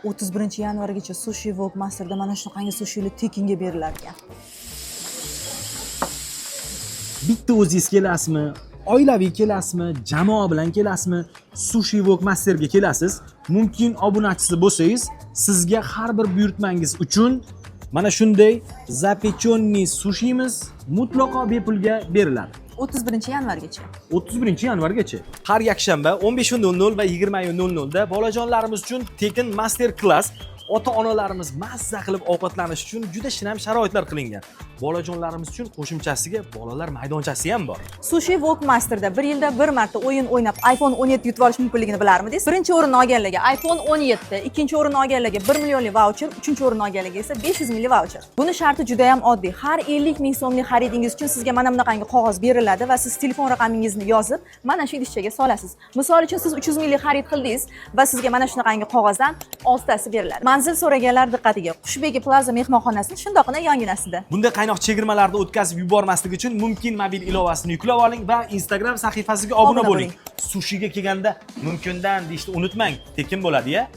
31-yanvargacha Sushi Wok Masterda mana shunaqangi sushilar tekinga berilar ekan. Bitta o'zingiz kelasizmi, oilaviy kelasizmi, jamoa bilan kelasizmi, Sushi Wok Masterga kelasiz. Mumkin obunachisi bo'lsangiz, sizga har bir buyurtmangiz uchun mana shunday zapechonniy sushimiz mutlaqo bepulga beriladi. 31-yanvargacha. 31-yanvargacha. Har yakshanba 15:00 va 20:00 da bolajonlarimiz uchun tekin master klass, ota-onalarimiz mazza qilib ovqatlanish uchun juda shinam sharoitlar qilingan. Bolajonlarimiz uchun qo'shimchasiga bolalar maydonchasi ham bor. Sushi Wok Masterda bir yilda bir marta o'yin o'ynab iPhone 17 yutib olish mumkinligini bilarmidingiz? Birinchi o'rinni olganlarga iPhone 17, ikkinchi o'rinni olganlarga 1 millionlik voucher, uchinchi o'rinni olganlarga esa 500 minglik voucher. Buni sharti juda ham oddiy. Har 50 ming so'mlik xaridingiz uchun sizga mana bunaqangi qog'oz beriladi va siz telefon raqamingizni yozib, mana shu idishchaga solasiz. Misol uchun siz 300 minglik xarid qildingiz va sizga mana shunaqangi qog'ozdan 6 tasi beriladi. Manzil so'raganlar diqqatiga. Xushbegi Plaza mehmonxonasi shundoqqina yonginasida. Bunday qaynoq chegirmalarni o'tkazib yubormaslik uchun Mumkin mobil ilovasini yuklab oling va Instagram sahifasiga obuna bo'ling. Sushiga kelganda Mumkindan deyishni unutmang, tekin bo'ladi-ya.